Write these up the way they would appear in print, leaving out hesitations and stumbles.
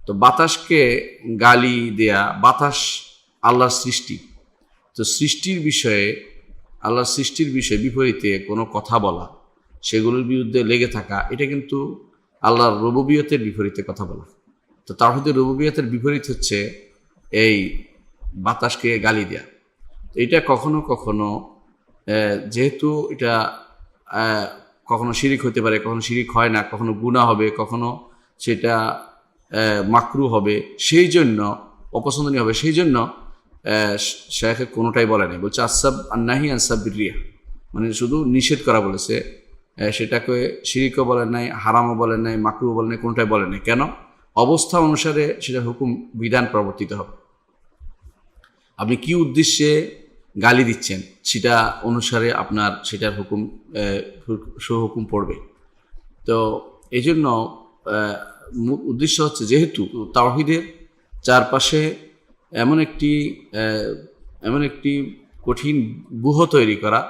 তো বাতাসকে গালি দেয়া, বাতাস আল্লাহর সৃষ্টি, তো সৃষ্টির বিষয়ে, আল্লাহর সৃষ্টির বিষয়ে বিপরীতে কোনো কথা বলা, সেগুলোর বিরুদ্ধে লেগে থাকা, এটা কিন্তু আল্লাহর রুবুবিয়তের বিপরীতে কথা বলা। তো তাওহীদের রুবুবিয়তের বিপরীত হচ্ছে এই বাতাসকে গালি দেয়া। এটা কখনো কখনো যেহেতু এটা কখনো শিরিক হতে পারে, কখনো শিরিক হয় না, কখনো গুনাহ হবে, কখনো সেটা মাকরু হবে, সেই জন্য অপছন্দনীয় হবে, সেই জন্য শেখ কোনোটাই বলে নাই, বলছে আসাব আন্নাহি আনসাবির রিয়া, মানে শুধু নিষেধ করা বলেছে, সেটাকে শিরিকও বলেন নাই, হারামও বলেন নাই, মাকরুও বলেন নাই, কোনোটাই বলেন নাই। কেন? অবস্থা অনুসারে সেটা হুকুম বিধান প্রবর্তিত হবে। আপনি কি উদ্দেশ্যে গালি দিচ্ছেন সেটা অনুসারে আপনার সেটার হুকুম সুহুকুম পড়বে। তো এই জন্য উদ্দেশ্য হচ্ছে, যেহেতু তাওহীদের চারপাশে এমন একটি কঠিন ব্যূহ তৈরি করা,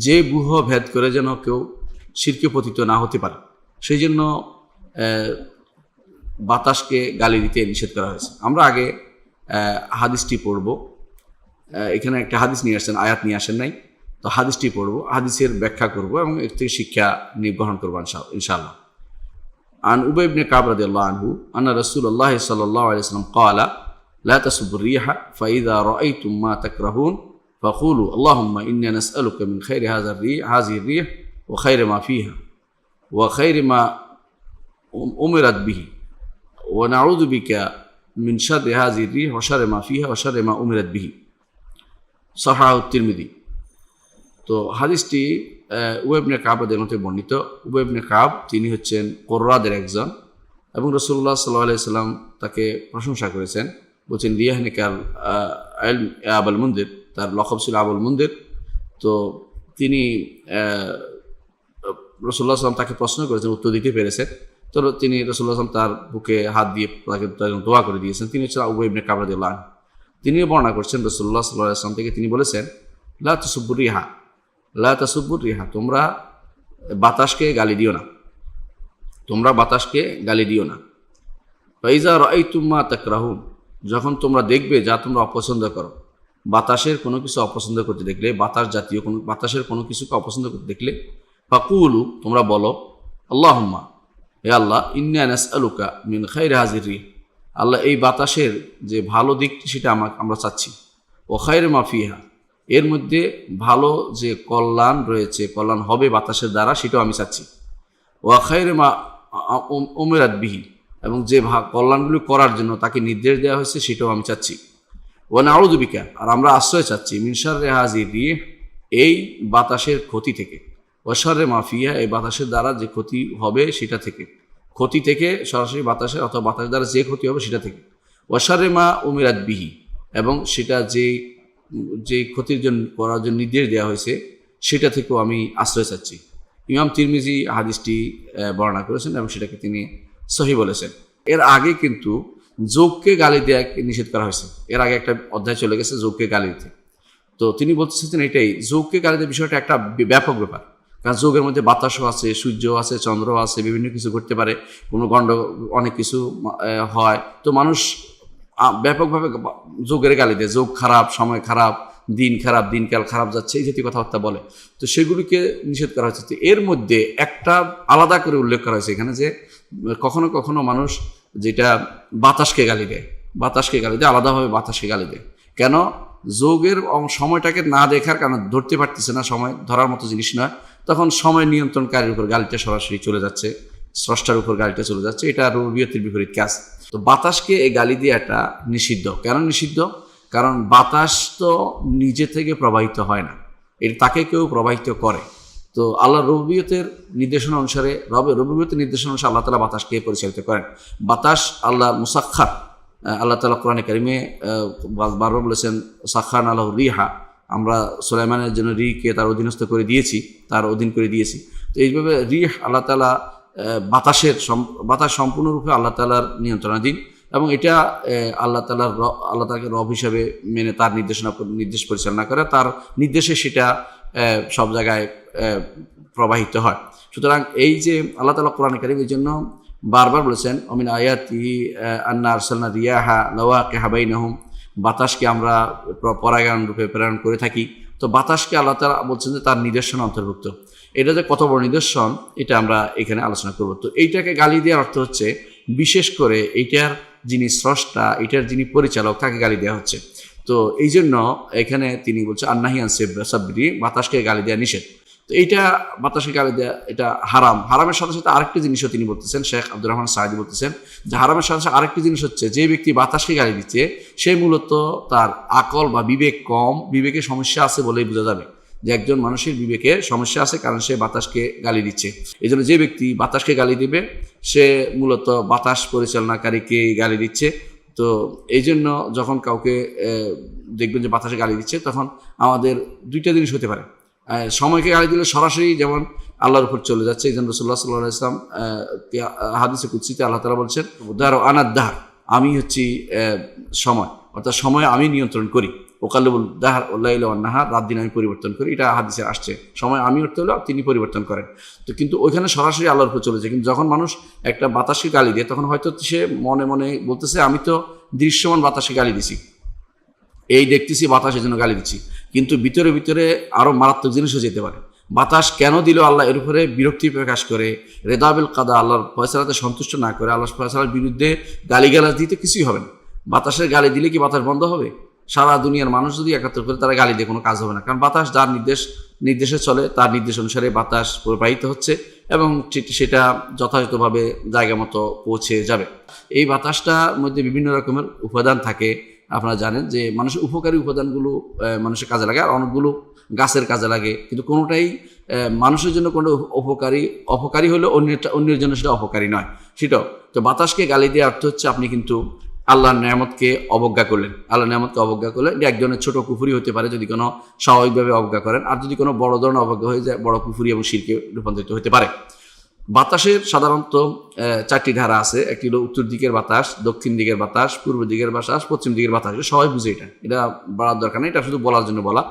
যে ব্যূহ ভেদ করে যেন কেউ শিরকে পতিত না হতে পারে, সেই জন্য বাতাসকে গালি দিতে নিষেধ করা হয়েছে। আমরা আগে হাদিসটি পড়ব। এখানে একটা হাদিস নিয়ে আসছেন, আয়াত নিয়ে আসেন নাই, তো হাদিসটি পড়ব, হাদিসের ব্যাখ্যা করব এবং এর থেকে শিক্ষা গ্রহণ করবো ইনশাআল্লাহ। عن أبي بن كعب رضي الله عنه أن رسول الله صلى الله عليه وسلم قال لا تسبوا الريح فإذا رأيتم ما تكرهون فقولوا اللهم إنا نسألك من خير هذه الريح وخير ما فيها وخير ما أمرت به ونعوذ بك من شر هذه الريح وشر ما فيها وشر ما أمرت به صححه الترمذي। তো হাদিসটি উবাই ইবনে কাব রাদিয়াল্লাহু আনহু বর্ণিত। উবাই ইবনে কাব তিনি হচ্ছেন কুররাদের একজন, এবং রাসূলুল্লাহ সাল্লাল্লাহু আলাইহি সাল্লাম তাকে প্রশংসা করেছেন, বলছেন লিয়াহনিকাল আবুল মুনদির, তার লকব ছিল আবুল মুনদির। তো তিনি রাসূলুল্লাহ সাল্লাল্লাহু তাকে প্রশ্ন করেছেন, উত্তর দিতে পেরেছেন। তো তিনি রাসূলুল্লাহ সাল্লাল্লাহু তার বুকে হাত দিয়ে তাকে দোয়া করে দিয়েছেন। তিনি হচ্ছেন উবাই ইবনে কাব রাদিয়াল্লাহু আনহু। তিনিও বর্ণনা করছেন রাসূলুল্লাহ সাল্লাল্লাহু আলাইহি সাল্লাম থেকে, তিনি বলেছেন লা তাসুব্বুর রিহা, লা তাসুব্বুর রিহা, তোমরা বাতাসকে গালি দিও না, তোমরা বাতাসকে গালি দিও না। ফাইজা রাআইতুম মা তাকরাহুন, যখন তোমরা দেখবে যা তোমরা অপছন্দ করো, বাতাসের কোনো কিছু অপছন্দ করতে দেখলে, বাতাস জাতীয় কোনো বাতাসের কোনো কিছুকে অপছন্দ করতে দেখলে, ফাকুলু, তোমরা বলো আল্লাহুম্মা, হে আল্লাহ, ইন্না নাসআলুকা মিন খাইরি হাযির রিহ, আল্লাহ এই বাতাসের যে ভালো দিকটি সেটা আমরা চাচ্ছি, ও খাইরে মা ফিহা, এর মধ্যে ভালো যে কল্যাণ রয়েছে, কল্যাণ হবে বাতাসের দ্বারা, সেটাও আমি চাচ্ছি, ও খাইরে মা উমিরাত বিহি, এবং যে কল্যাণগুলি করার জন্য তাকে নির্দেশ দেওয়া হয়েছে সেটাও আমি চাচ্ছি, ও নাউযু বিকা, আর আমরা আশ্রয় চাচ্ছি, মিন শাররি হাযির রিহ, এই বাতাসের ক্ষতি থেকে, ও শাররি মা ফিহা, এই বাতাসের দ্বারা যে ক্ষতি হবে সেটা থেকে, ক্ষতি থেকে সরাসরি বাতাসের অথবা বাতাস দ্বারা যে ক্ষতি হবে সেটা থেকে, ও শাররি মা উমিরাত বিহি, এবং সেটা যে ক্ষতির জন্য করার জন্য নির্দেশ দেওয়া হয়েছে সেটা থেকেও আমি আশ্রয় চাচ্ছি। ইমাম তিরমিজি হাদিসটি বর্ণনা করেছেন এবং সেটাকে তিনি সহিহ বলেছেন। এর আগে কিন্তু যোগকে গালি দেওয়াকে নিষেধ করা হয়েছে, এর আগে একটা অধ্যায় চলে গেছে যোগকে গালি দিতে। তো তিনি বলতে চাচ্ছেন এটাই, যোগকে গালি দেওয়ার বিষয়টা একটা ব্যাপক ব্যাপার, কারণ যোগের মধ্যে বাতাসও আছে, সূর্যও আছে, চন্দ্রও আছে, বিভিন্ন কিছু ঘটতে পারে, কোনো অনেক কিছু হয়। তো মানুষ ব্যাপকভাবে যোগের গালি দেয়, যোগ খারাপ, সময় খারাপ, দিন খারাপ, দিনকাল খারাপ যাচ্ছে, এই জাতীয় কথাবার্তা বলে। তো সেগুলিকে নিষেধ করা হচ্ছে। তো এর মধ্যে একটা আলাদা করে উল্লেখ করা হয়েছে এখানে, যে কখনো কখনো মানুষ যেটা বাতাসকে গালি দেয়, বাতাসকে গালি দেয়, আলাদাভাবে বাতাসকে গালি দেয়। কেন? যোগের সময়টাকে না দেখার কারণে, ধরতে পারতেছে না, সময় ধরার মতো জিনিস নয়, তখন সময় নিয়ন্ত্রণকারীর উপর গালিটা সরাসরি চলে যাচ্ছে, স্রষ্টার উপর গালিটা চলে যাচ্ছে, এটা রুবিয়তের বিপরীত কাজ। তো বাতাসকে এই গালি দেওয়াটা নিষিদ্ধ। কেন নিষিদ্ধ? কারণ বাতাস তো নিজে থেকে প্রবাহিত হয় না, এটা তাকে কেউ প্রবাহিত করে। তো আল্লাহ রুবিয়তের নির্দেশনা অনুসারে, রুবিয়তের নির্দেশনা অনুসারে আল্লাহ তাআলা বাতাসকে পরিচালিত করেন। বাতাস আল্লাহ মুসাক্খার, আল্লাহ তাআলা কোরআনে কারিমে বারবার বলেছেন সাখারনা লাহু রিহা, আমরা সুলাইমানের জন্য রিহকে তার অধীনস্থ করে দিয়েছি, তার অধীন করে দিয়েছি। তো এইভাবে রিহ আল্লাহ তাআলা বাতাস সম্পূর্ণরূপে আল্লাহ তাআলার নিয়ন্ত্রণাধীন, এবং এটা আল্লাহ তাআলাকে রব হিসাবে মেনে তার নির্দেশ পরিচালনা করে, তার নির্দেশে সেটা সব জায়গায় প্রবাহিত হয়। সুতরাং এই যে আল্লাহ তাআলা কোরআনে কারীম, এই জন্য বারবার বলেছেন অমিন আয়াতি আন্না আরসালনা রিয়াহা লাওয়াকিহা বাইনাহুম, বাতাসকে আমরা পরাগায়ন রূপে প্রেরণ করে থাকি। তো বাতাসকে আল্লাহ তাআলা বলছেন যে তার নিদর্শন অন্তর্ভুক্ত। এটা যে কত বড় নিদর্শন এটা আমরা এখানে আলোচনা করব। তো এইটাকে গালি দেওয়ার অর্থ হচ্ছে বিশেষ করে এইটার যিনি স্রষ্টা, এটার যিনি পরিচালক, তাকে গালি দেওয়া হচ্ছে। তো এই জন্য এখানে তিনি বলছে আন্নাহিয়ান সাবরি, বাতাসকে গালি দেওয়া নিষেধ। তো এইটা বাতাসকে গালি দেওয়া এটা হারাম। হারামের সাথে সাথে আরেকটি জিনিসও তিনি বলতেছেন, শেখ আব্দুর রহমান সাঈদী বলতেছেন যে হারামের সাথে সাথে আরেকটি জিনিস হচ্ছে যে ব্যক্তি বাতাসকে গালি দিচ্ছে সে মূলত তার আকল বা বিবেক কম, বিবেকের সমস্যা আছে বলেই বোঝা যাবে যে একজন মানুষের বিবেকে সমস্যা আছে, কারণ সে বাতাসকে গালি দিচ্ছে। এই জন্য যে ব্যক্তি বাতাসকে গালি দিবে সে মূলত বাতাস পরিচালনাকারীকে গালি দিচ্ছে। তো এই জন্য যখন কাউকে দেখবেন যে বাতাসে গালি দিচ্ছে, তখন আমাদের দুইটা জিনিস হতে পারে। সময়কে গালি দিলে সরাসরি যেমন আল্লাহর উপর চলে যাচ্ছে। এই জন্য রাসূলুল্লাহ সাল্লাল্লাহু আলাইহি ওয়াসাল্লাম হাদিসে কুদসিতে আল্লাহ তাআলা বলছেন দারু আনাদ-দাহর, আমি হচ্ছি সময়, অর্থাৎ সময় আমি নিয়ন্ত্রণ করি। ওকাল্লিবুল দাহর ওয়াল-লাইলা ওয়ান-নাহার, রাত দিন আমি পরিবর্তন করি। এটা হাদিসে আসছে, সময় আমি অর্থ হলো তিনি পরিবর্তন করেন। তো কিন্তু ওইখানে সরাসরি আল্লাহর উপর চলে যায়। কিন্তু যখন মানুষ একটা বাতাসকে গালি দেয় তখন হয়তো সে মনে মনে বলতেছে আমি তো দৃশ্যমান বাতাসে গালি দিছি, এই দেখতেছি বাতাসের জন্য গালি দিচ্ছি, কিন্তু ভিতরে ভিতরে আরো মারাত্মক জিনিসও যেতে পারে। বাতাস কেন দিল আল্লাহ এর উপরে বিরক্তি প্রকাশ করে, রেদাবিল কাদা, আল্লাহর ফয়সালাতে সন্তুষ্ট না করে আল্লাহর ফয়সালার বিরুদ্ধে গালিগালাজ দিতে কিছুই হবে না। বাতাসের গালি দিলে কি বাতাস বন্ধ হবে? সারা দুনিয়ার মানুষ যদি একাত্তর করে তারা গালি দিয়ে কোনো কাজ হবে না, কারণ বাতাস যার নির্দেশে চলে, তার নির্দেশ অনুসারে বাতাস প্রবাহিত হচ্ছে এবং সেটা যথাযথভাবে জায়গা মতো পৌঁছে যাবে। এই বাতাসটার মধ্যে বিভিন্ন রকমের উপাদান থাকে। আপনারা জানেন যে মানুষের উপকারী উপাদানগুলো মানুষের কাজে লাগে, আর অনেকগুলো গাছের কাজে লাগে, কিন্তু কোনোটাই মানুষের জন্য কোনো অপকারী হলেও অন্যের জন্য সেটা অপকারী নয়। সেটাও তো বাতাসকে গালি দেওয়ার অর্থ হচ্ছে আপনি কিন্তু আল্লাহর নেয়ামতকে অবজ্ঞা করলেন। আল্লাহর নেয়ামতকে অবজ্ঞা করলেন, এটা একজনের ছোট কুফরি হতে পারে যদি কোনো স্বাভাবিকভাবে অবজ্ঞা করেন, আর যদি কোনো বড় ধরনের অবজ্ঞা হয়ে যায় বড় কুফরি এবং শিরকে রূপান্তরিত হতে পারে। বাতাসের সাধারণত চারটি ধারা আছে। একটি হলো উত্তর দিকের বাতাস, দক্ষিণ দিকের বাতাস, পূর্ব দিকের বাতাস, পশ্চিম দিকের বাতাস। এটা সবাই বুঝে, এটা বলার দরকার নেই, এটা শুধু বলার জন্য বলা।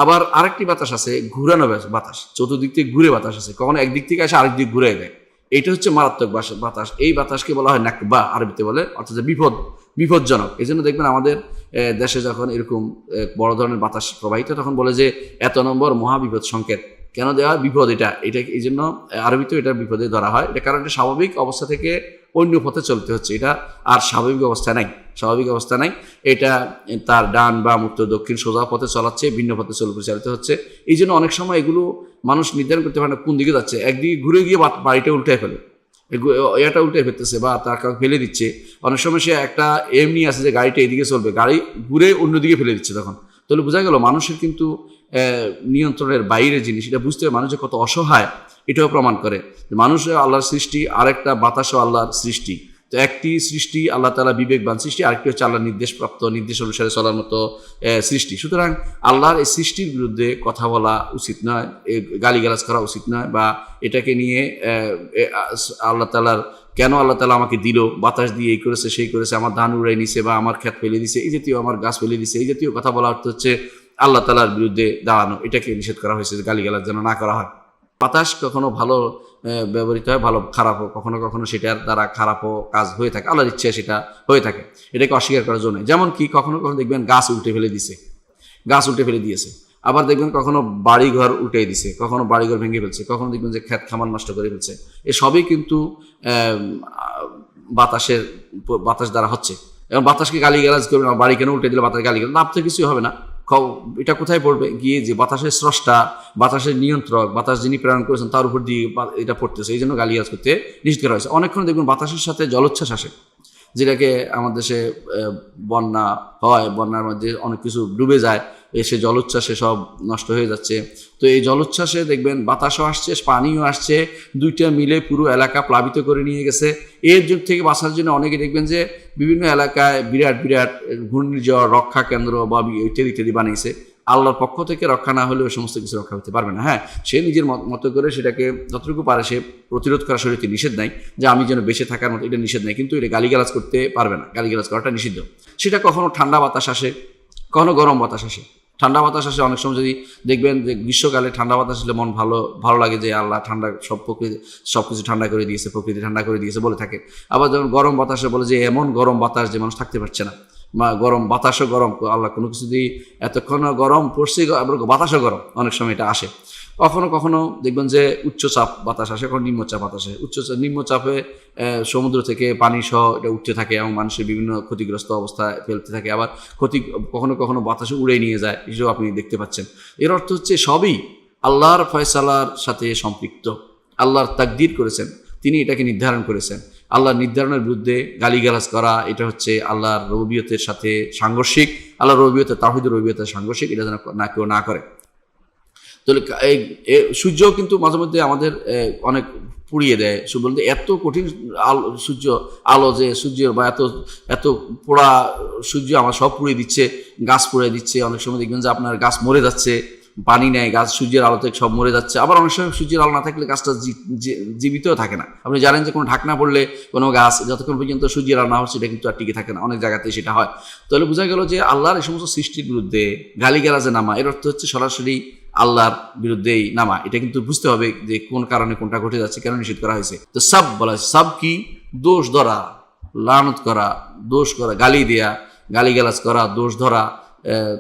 আবার আরেকটি বাতাস আছে ঘুরানো বাতাস, চতুর্দিক থেকে ঘুরে বাতাস আছে, কখনো একদিক থেকে আসে আরেক দিক ঘুরে দেয়। এইটা হচ্ছে মারাত্মক বাতাস। এই বাতাসকে বলা হয় নাকবা, আরবিতে বলে, অর্থাৎ বিপজ্জনক। এই জন্য দেখবেন আমাদের দেশে যখন এরকম বড় ধরনের বাতাস প্রবাহিত তখন বলে যে এত নম্বর মহাবিপদ সংকেত। কেন দেওয়া বিপদ? এটা এই জন্য আরবিতেও এটা বিপদে ধরা হয়। এটা কারণ এটা স্বাভাবিক অবস্থা থেকে অন্য পথে চলতে হচ্ছে, এটা আর স্বাভাবিক অবস্থা নাই। এটা তার ডান বা উত্তর দক্ষিণ সোজা পথে চলাচ্ছে, ভিন্ন পথে পরিচালিত হচ্ছে। এই জন্য অনেক সময় এগুলো মানুষ নির্ধারণ করতে পারে না কোন দিকে যাচ্ছে। একদিকে ঘুরে গিয়ে বাড়িটা উল্টে ফেলে, এটা উল্টে ফেলতেছে বা তার কাউকে ফেলে দিচ্ছে। অনেক সময় সে একটা এমনি আছে যে গাড়িটা এদিকে চলবে, গাড়ি ঘুরে অন্যদিকে ফেলে দিচ্ছে। তখন তাহলে বোঝা গেল মানুষের কিন্তু নিয়ন্ত্রণের বাইরে জিনিস। এটা বুঝতে হবে মানুষের কত অসহায়, এটাও প্রমাণ করে যে মানুষের আল্লাহর সৃষ্টি, আরেকটা বাতাসও আল্লাহর সৃষ্টি। তো একটি সৃষ্টি আল্লাহ তাআলা বিবেকবান সৃষ্টি, আরেকটি হচ্ছে আল্লাহর নির্দেশপ্রাপ্ত, নির্দেশ অনুসারে চলার মতো সৃষ্টি। সুতরাং আল্লাহর এই সৃষ্টির বিরুদ্ধে কথা বলা উচিত নয়, গালিগালাজ করা উচিত নয়, বা এটাকে নিয়ে আল্লাহ তাআলার কেন আল্লাহ তাআলা আমাকে দিল, বাতাস দিয়ে এই করেছে সেই করেছে, আমার ধান উড়াই নিছে বা আমার ক্ষেত ফেলে দিছে, এই জাতীয় আমার গাছ ফেলে দিছে, এই জাতীয় কথা বলা অর্থ হচ্ছে আল্লাহ তাআলার বিরুদ্ধে দাঁড়ানো। এটাকে নিষেধ করা হয়েছে যে গালিগালাজ যেন না করা হয়। বাতাস কখনো ভালো ব্যবহৃত হয়, ভালো খারাপও, কখনো কখনো সেটার দ্বারা খারাপও কাজ হয়ে থাকে, আল্লাহর ইচ্ছে সেটা হয়ে থাকে, এটাকে অস্বীকার করার জন্য। যেমন কি কখনো কখনো দেখবেন গাছ উল্টে ফেলে দিয়েছে, আবার দেখবেন কখনো বাড়িঘর উল্টে দিছে, কখনো বাড়িঘর ভেঙে ফেলছে, কখনো দেখবেন যে ক্ষেত খামার নষ্ট করে ফেলছে। এসবই কিন্তু বাতাস দ্বারা হচ্ছে। এবং বাতাসকে গালিগালাজ করবে না, বাড়ি কেন উল্টে দিলে বাতাস গালিগালাজ, লাভ তো কিছুই হবে না। এটা কোথায় পড়বে গিয়ে যে বাতাসের স্রষ্টা, বাতাসের নিয়ন্ত্রক, বাতাস যিনি প্রেরণ করেছেন তার উপর দিয়ে এটা পড়তেছে, এই জন্য গালিগালাজ করতে নিষেধ করা হয়েছে। অনেকক্ষণ দেখবেন বাতাসের সাথে জলোচ্ছ্বাস আসে, যেটাকে আমাদের দেশে বন্যা হয়, বন্যার মধ্যে অনেক কিছু ডুবে যায়, এসে জলোচ্ছ্বাসে সব নষ্ট হয়ে যাচ্ছে। তো এই জলোচ্ছ্বাসে দেখবেন বাতাসও আসছে, পানিও আসছে, দুইটা মিলে পুরো এলাকা প্লাবিত করে নিয়ে গেছে। এর যুগ থেকে বাঁচার জন্য অনেকে দেখবেন যে বিভিন্ন এলাকায় বিরাট ঘূর্ণিঝড় রক্ষা কেন্দ্র বা ইত্যাদি বানিয়েছে। আল্লাহর পক্ষ থেকে রক্ষা না হলে ওই সমস্ত কিছু রক্ষা হতে পারবে না। হ্যাঁ, সে নিজের মতো করে সেটাকে যতটুকু পারে সে প্রতিরোধ করা, শরীয়তে নিষেধ নাই যে আমি যেন বেঁচে থাকার মতো, এটা নিষেধ নাই, কিন্তু এটা গালিগালাজ করতে পারবে না, গালিগালাজ করাটা নিষিদ্ধ। সেটা কখনো ঠান্ডা বাতাস আসে, কখনো গরম বাতাস আসে। ঠান্ডা বাতাস আসে অনেক সময়, যদি দেখবেন যে গ্রীষ্মকালে ঠান্ডা বাতাস আসলে মন ভালো লাগে যে আল্লাহ ঠান্ডা সব কিছু ঠান্ডা করে দিয়েছে, প্রকৃতি ঠান্ডা করে দিয়েছে বলে থাকে। আবার যখন গরম বাতাসে বলে যে এমন গরম বাতাস যে মানুষ থাকতে পারছে না, বা গরম বাতাসও গরম, আল্লাহ কোনো কিছু দিয়ে এতক্ষণ গরম পড়ছে, বাতাসও গরম, অনেক সময় এটা আসে। কখনো কখনো দেখবেন যে উচ্চচাপ বাতাস আসে, কখনো নিম্নচাপ বাতাস আসে। নিম্নচাপে সমুদ্র থেকে পানি সহ এটা উঠতে থাকে এবং মানুষের বিভিন্ন ক্ষতিগ্রস্ত অবস্থায় ফেলতে থাকে। আবার কখনো কখনো বাতাসে উড়ে নিয়ে যায়, এসব আপনি দেখতে পাচ্ছেন। এর অর্থ হচ্ছে সবই আল্লাহর ফয়সালার সাথে সম্পৃক্ত। আল্লাহর তাকদীর করেছেন, তিনি এটাকে নির্ধারণ করেছেন। আল্লাহর নির্ধারণের বিরুদ্ধে গালিগালাজ করা, এটা হচ্ছে আল্লাহর রুবুবিয়তের সাথে সাংঘর্ষিক, আল্লাহর রুবুবিয়তের, তাওহীদের রুবুবিয়তের সাংঘর্ষিক। এটা যেন কেউ না করে। তাহলে সূর্য কিন্তু মাঝে মধ্যে আমাদের অনেক পুড়িয়ে দেয়। বলতে এত কঠিন সূর্য আলো, যে সূর্যের বা এত পোড়া সূর্য আমার সব পুড়িয়ে দিচ্ছে, গাছ পুড়িয়ে দিচ্ছে। অনেক সময় দেখবেন যে আপনার গাছ মরে যাচ্ছে, পানি নেয়, গাছ সূর্যের আলোতে সব মরে যাচ্ছে। আবার অনেক সময় সূর্যের আলো না থাকলে গাছটা জীবিতও থাকে না। আপনি জানেন যে কোনো ঢাকনা পড়লে কোনো গাছ যতক্ষণ পর্যন্ত সূর্যের আলো না হচ্ছে সেটা কিন্তু আর টিকে থাকে না, অনেক জায়গাতে সেটা হয়। তাহলে বোঝা গেল যে আল্লাহর এই সমস্ত সৃষ্টির বিরুদ্ধে গালিগালাজে নামা, এর অর্থ হচ্ছে সরাসরি আল্লাহর বিরুদ্ধেই নামা। এটা কিন্তু বুঝতে হবে যে কোন কারণে কোনটা ঘটে যাচ্ছে, কেন নিষেধ করা হয়েছে। তো সাব বলা হয়েছে। সাব কি? দোষ ধরা, লানত করা, দোষ করা, গালি দেয়া, গালিগালাজ করা, দোষ ধরা,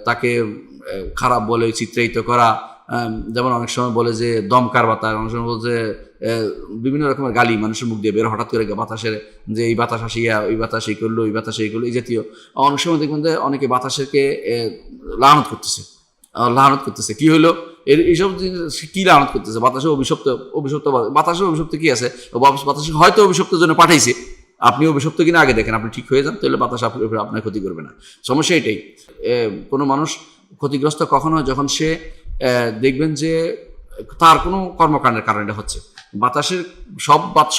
তাকে খারাপ বলে চিত্রায়িত করা। যেমন অনেক সময় বলে যে দমকার বাতাস, অনেক সময় বলে যে বিভিন্ন রকমের গালি মানুষের মুখ দিয়ে বের, হঠাৎ করে বাতাসের যে এই বাতাস আসিয়া ওই বাতাস এই করলো, ওই বাতাস এই করলো, এই জাতীয়। অনেক সময় দেখবেন যে অনেকে বাতাসকে লানত করতেছে, কি হলো এইসব জিনিস, কি লানত করতেছে? বাতাসে অভিশপ্ত, বাতাসের অভিশপ্ত কি আছে? বাতাসে হয়তো অভিশপ্তের জন্য পাঠাইছে, আপনি অভিশপ্ত কিনা আগে দেখেন, আপনি ঠিক হয়ে যান, তাহলে বাতাস আপনার ক্ষতি করবে না। সমস্যা এটাই। কোনো মানুষ ক্ষতিগ্রস্ত কখন হয়? যখন সে দেখবেন যে তার কোনো কর্মকাণ্ডের কারণে এটা হচ্ছে। বাতাসের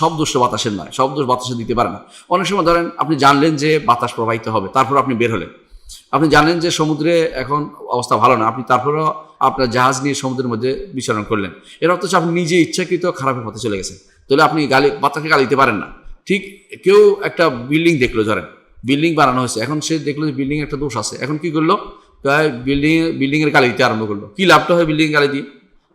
সব দোষ বাতাসের নয়, সব দোষ বাতাসে দিতে পারে না। অনেক সময় ধরেন আপনি জানলেন যে বাতাস প্রবাহিত হবে, তারপর আপনি বের হলেন, আপনি জানেন যে সমুদ্রে এখন অবস্থা ভালো না, আপনি তারপরেও আপনার জাহাজ নিয়ে সমুদ্রের মধ্যে বিচরণ করলেন। এর অর্থ হচ্ছে আপনি নিজে ইচ্ছাকৃত খারাপের পথে চলে গেছেন। তাহলে আপনি বাতাসকে গালি দিতে পারেন না। ঠিক কেউ একটা বিল্ডিং দেখলো, ধরেন বিল্ডিং বানানো হয়েছে, এখন সে দেখলো যে বিল্ডিং একটা দোষ আছে, এখন কি করলো? বিল্ডিং এর গালি দিতে আরম্ভ করলো। কি লাভটা হয় বিল্ডিং গালি দিয়ে?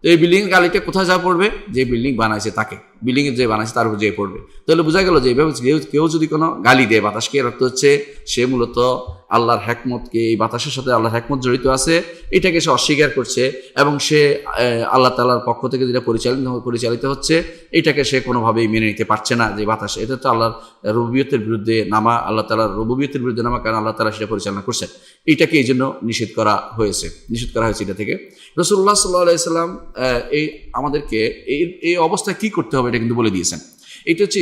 তো এই বিল্ডিং এর গালিটা কোথায় যা পড়বে? যে বিল্ডিং বানাইছে তাকে, বিল্ডিং এর যে বানাইছে তার উপর যে পড়বে। তাহলে বোঝা গেল যে এইভাবে কেউ যদি কোনো গালি দেয় বাতাসকে, এর অর্থ হচ্ছে সে মূলত আল্লাহর হেকমতকে, এই বাতাসের সাথে আল্লাহর হেকমত জড়িত আছে, এটাকে সে অস্বীকার করছে, এবং সে আল্লাহ তাআলার পক্ষ থেকে যেটা পরিচালিত হচ্ছে এটাকে সে কোনোভাবেই মেনে নিতে পারছে না। যে বাতাস, এটা তো আল্লাহর রুবুবিয়তের বিরুদ্ধে নামা, আল্লাহ তাআলার রুবুবিয়তের বিরুদ্ধে নামা, কারণ আল্লাহ তাআলা সেটা পরিচালনা করছেন। এইটাকে এই জন্য নিষেধ করা হয়েছে এটা থেকে। রাসূলুল্লাহ সাল্লাল্লাহু আলাইহি সাল্লাম এই আমাদেরকে এই অবস্থায় কি করতে হবে এটা কিন্তু বলে দিয়েছেন। এটা হচ্ছে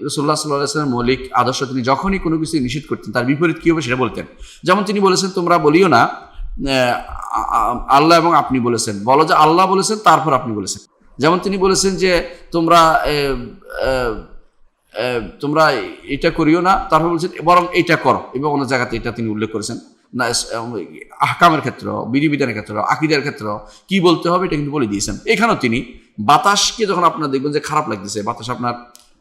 রাসূলুল্লাহ সাল্লাল্লাহু আলাইহি ওয়াসাল্লামের মৌলিক আদর্শ। তিনি যখনই কোনো কিছু নিষেধ করতেন তার বিপরীত কী হবে সেটা বলতেন। যেমন তিনি বলেছেন, তোমরা বলিও না আল্লাহ এবং আপনি বলেছেন, বলো যে আল্লাহ বলেছেন তারপর আপনি বলেছেন। যেমন তিনি বলেছেন যে তোমরা এটা করিও না, তারপর বলছেন বরং এটা করো। এবং অন্য জায়গাতে এটা তিনি উল্লেখ করেছেন না, আহকামের ক্ষেত্র, বিধিবিধানের ক্ষেত্র, আকীদার ক্ষেত্র কি বলতে হবে এটা কিন্তু বলে দিয়েছেন। এখানেও তিনি বাতাসকে যখন আপনার দেখবেন যে খারাপ লাগতেছে, বাতাস আপনার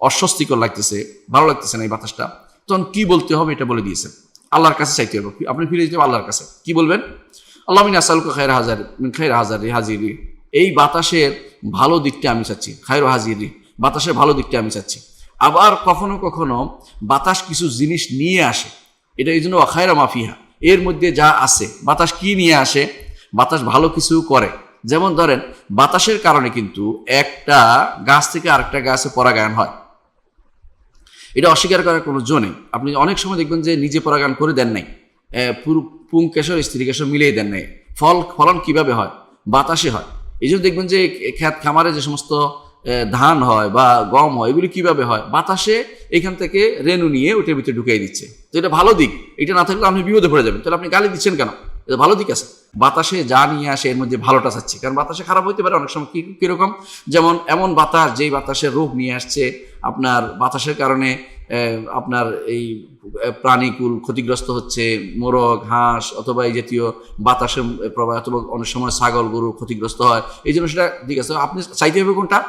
অস্বস্তিকর লাগতেছে, ভালো লাগতেছে না এই বাতাসটা, তখন কি বলতে হবে এটা বলে দিয়েছেন। আল্লাহর কাছে চাইতে হবে, আপনি ফিরে যেতে হবে আল্লাহর কাছে। কি বলবেন? আল্লাহ মিন আসালুকা খায়রা হাজিরি, এই বাতাসের ভালো দিকটা আমি চাচ্ছি। খায়রা হাজিরি, বাতাসের ভালো দিকটা আমি চাচ্ছি। আবার কখনো কখনো বাতাস কিছু জিনিস নিয়ে আসে, এটা এই জন্য খায়রা মাফিহা, এর মধ্যে যা আছে। বাতাস কি নিয়ে আসে? বাতাস ভালো কিছু করে। যেমন ধরেন বাতাসের কারণে কিন্তু একটা গাছ থেকে আরেকটা গাছে পরাগায়ন হয়, এটা অস্বীকার করার কোনো জো নেই। আপনি অনেক সময় দেখবেন যে নিজে পরাগায়ন করে দেন নাই, পুংকেশর স্ত্রীকেশর মিলিয়ে দেন নাই। ফলন কিভাবে হয়? বাতাসে হয়। এই জন্য দেখবেন যে ক্ষেত খামারে যে সমস্ত ধান হয় বা গম হয়, এগুলি কিভাবে হয়? বাতাসে এখান থেকে রেণু নিয়ে ওটার ভিতরে ঢুকিয়ে দিচ্ছে। তো এটা ভালো দিক। এটা না থাকলে আপনি বিপদে পড়ে যাবেন। তাহলে আপনি গালি দিচ্ছেন কেন? এটা ভালো দিক আছে। বাতাসে যা নিয়ে আসে এর মধ্যে ভালোটা চাচ্ছি, কারণ বাতাসে খারাপ হইতে পারে অনেক সময়। কিরকম? যেমন এমন বাতাস যেই বাতাসের রোগ নিয়ে আসছে, আপনার বাতাসের কারণে আপনার এই প্রাণীকুল ক্ষতিগ্রস্ত হচ্ছে, মোরগ, হাঁস অথবা এই জাতীয় বাতাসের প্রবাহ, অথবা অনেক সময় ছাগল গরু ক্ষতিগ্রস্ত হয়। এই জন্য সেটা ঠিক আছে, আপনি চাইতে হবে কোনটা?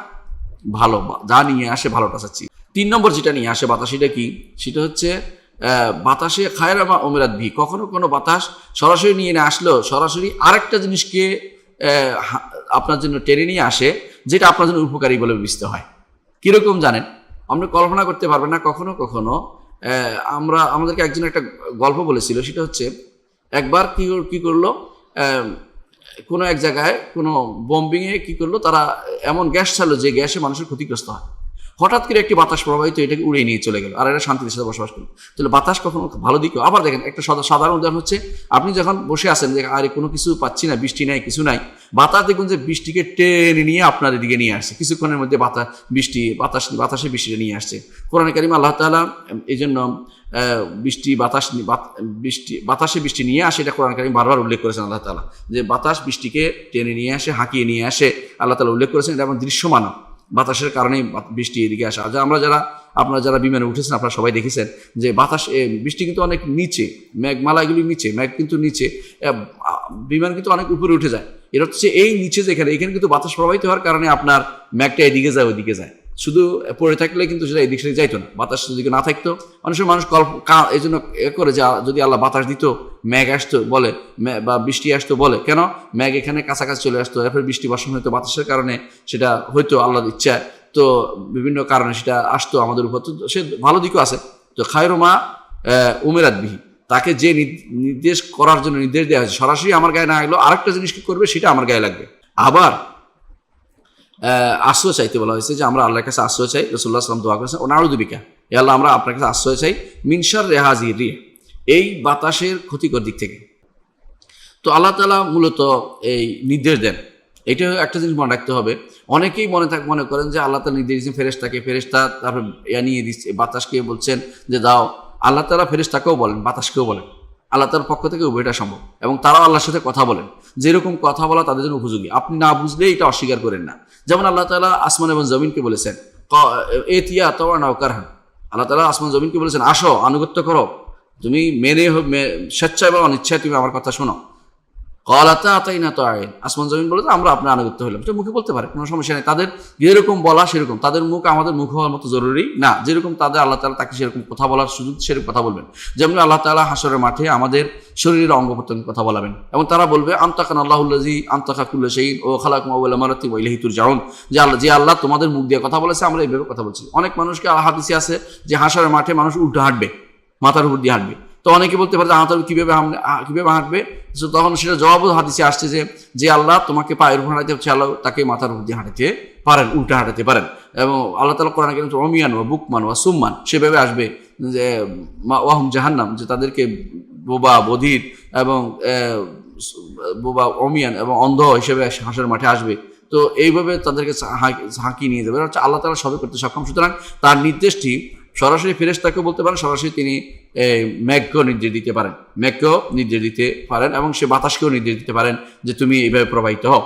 ভালো, যা নিয়ে আসে ভালোটা চাচ্ছি। 3 নম্বর যেটা নিয়ে আসে বাতাস, সেটা কি? সেটা হচ্ছে বাতাসে খায়রামা উমিরাত বি, কখনো কোনো বাতাস সরাসরি নিয়ে না আসলেও সরাসরি আরেকটা জিনিসকে আপনার জন্য টেনে নিয়ে আসে, যেটা আপনার জন্য উপকারী বলে বিবেচিত হয়। কিরকম জানেন, আপনি কল্পনা করতে পারবেন না। কখনো কখনো আমাদেরকে একজন একটা গল্প বলেছিল, সেটা হচ্ছে একবার কি করলো, কোনো এক জায়গায় কোনো বম্বিংয়ে কি করলো, তারা এমন গ্যাস ছাড়লো যে গ্যাসে মানুষের ক্ষতিগ্রস্ত হয়। হঠাৎ করে একটি বাতাস প্রবাহিত এটাকে উড়িয়ে নিয়ে চলে গেল, আর এরা শান্তির সাথে বসবাস করলো। তাহলে বাতাস কখনো ভালো দিকেও। আবার দেখেন একটা সাধারণ উদাহরণ হচ্ছে, আপনি যখন বসে আছেন যে আরে কোনো কিছু পাচ্ছি না, বৃষ্টি নাই, কিছু নাই, বাতাস দেখুন যে বৃষ্টিকে টেনে নিয়ে আপনার এদিকে নিয়ে আসছে, কিছুক্ষণের মধ্যে বাতাসে বৃষ্টিটা নিয়ে আসছে। কোরআনে কারিমে আল্লাহ তাআলা এই জন্য বাতাসে বৃষ্টি নিয়ে আসে, এটা কোরআন কারিমে বারবার উল্লেখ করেছেন আল্লাহ তাআলা, যে বাতাস বৃষ্টিকে টেনে নিয়ে আসে, হাঁকিয়ে নিয়ে আসে। আল্লাহ তাআলা উল্লেখ করেছেন, এটা আমার দৃশ্যমান বাতাসের কারণেই বৃষ্টি এদিকে আসে। আপনারা যারা বিমানে উঠেছেন আপনারা সবাই দেখেছেন যে বৃষ্টি কিন্তু অনেক নিচে, মেঘমালা এগুলি নিচে, মেঘ কিন্তু নিচে, বিমান কিন্তু অনেক উপরে উঠে যায়। এটা হচ্ছে এই নিচে যেখানে, এখানে কিন্তু বাতাস প্রবাহিত হওয়ার কারণে আপনার মেঘটা এদিকে যায়, ওইদিকে যায়। শুধু পড়ে থাকলে কিন্তু সেটা এদিক সেদিকে যাইতো না, বাতাস যদি না থাকতো। অনেক সময় মানুষ এই জন্য করে যে যদি আল্লাহ বাতাস দিত, মেঘ আসতো বলে, বা বৃষ্টি আসতো বলে, কেন মেঘ এখানে কাছাকাছি চলে আসতো, এরপর বৃষ্টি বর্ষণ হইতো, বাতাসের কারণে সেটা হয়তো আল্লাহর ইচ্ছা, তো বিভিন্ন কারণে সেটা আসতো আমাদের উপর। তো সে ভালো দিকও আছে। তো খায়রুমা উমিরাত বিহি, তাকে যে নির্দেশ করার জন্য নির্দেশ দেওয়া হয়েছে, সরাসরি আমার গায়ে না লাগলেও আরেকটা জিনিস কি করবে, সেটা আমার গায়ে লাগবে। আবার আশ্রয় চাইতে বলা হয়েছে, যে আমরা আল্লাহর কাছে আশ্রয় চাই। রাসূলুল্লাহ সাল্লাল্লাহু আলাইহি ওয়াসাল্লাম দোয়া করেছেন, ও নাউযু বিকা, হে আল্লাহ আমরা আপনার কাছে আশ্রয় চাই মিনশার রেহাজির রিহ, এই বাতাসের ক্ষতিকর দিক থেকে। তো আল্লাহ তাআলা মূলত এই নির্দেশ দেন। এটা একটা জিনিস মনে রাখতে হবে। অনেকেই মনে করেন যে আল্লাহ তাআলা নির্দেশ দিয়েছেন ফেরেশতা তারপর নিয়ে দিচ্ছে, বাতাসকে বলছেন যে দাও। আল্লাহ তাআলা ফেরেশতাকেও বলেন, বাতাসকেও বলেন, আল্লাহ তাআলার পক্ষ থেকে উভয়টা সম্ভব, এবং তারাও আল্লাহর সাথে কথা বলেন, যেরকম কথা বলা তাদের জন্য উপযোগী। আপনি না বুঝলে এটা অস্বীকার করেন না। যেমন আল্লাহ তাআলা আসমান এবং জমিনকে বলেছেন এতিয়া তাওয়া নাও কারহান, আল্লাহ তাআলা আসমান জমিনকে বলেছেন আসো, আনুগত্য করো, তুমি স্বেচ্ছায় বা অনিচ্ছায় তুমি আমার কথা শোনো। কলাতা আতাই না তো আইন, আসমান জমিন বলে আমরা আপনার আনুগত্য হলাম, এটা মুখে বলতে পারে, কোনো সমস্যা নেই। তাদের যেরকম বলা সেরকম, তাদের মুখ আমাদের মুখ হওয়ার মতো জরুরি না। যেরকম তাদের আল্লাহ তাআলা তাকে সেরকম কথা বলার সুযোগ, সেরকম কথা বলবেন। যেমন আল্লাহ তাআলা হাসরের মাঠে আমাদের শরীরের অঙ্গ প্রত্যঙ্গের কথা বলাবেন, এবং তারা বলবে আনতাকান আল্লাহুল্লাযী আনতাকা কুল্লা শাইইন ও খালাকুম আউওয়ালা মারাতিন ওয়া ইলাইহি তুরজাউন, যে আল্লাহ তোমাদের মুখ দিয়ে কথা বলেছে, আমরা এইভাবে কথা বলছি। অনেক মানুষকে হাদিসে আছে যে হাসরের মাঠে মানুষ উল্টো হাঁটবে, মাথার উপর দিয়ে হাঁটবে। তো অনেকে বলতে পারে যে কিভাবে হাঁটবে, তখন সেটা জবাবও হাদিসে আসছে যে আল্লাহ তোমাকে পায়ের উপর হাঁটাতে হচ্ছে, আল্লাহ তাকে মাথার উপর দিয়ে হাঁটাতে পারেন, উল্টা হাঁটাতে পারেন। এবং আল্লাহ তাআলা কোরআনে কারীমে অমিয়ান ওয়া বুকমান ওয়া সুম্মান সেভাবে আসবে, যে ওয়াহুম জাহান্নাম, যে তাদেরকে বোবা, বধির এবং বোবা, অমিয়ান এবং অন্ধ হিসেবে হাসরের মাঠে আসবে। তো এইভাবে তাদেরকে হাঁকিয়ে নিয়ে যাবে। হচ্ছে আল্লাহ তাআলা সবই করতে সক্ষম। সুতরাং তার নির্দেশটি সরাসরি ফেরেশতাকেও বলতে পারেন, সরাসরি তিনি মেঘকেও নির্দেশ দিতে পারেন, এবং সে বাতাসকেও নির্দেশ দিতে পারেন যে তুমি এইভাবে প্রবাহিত হও।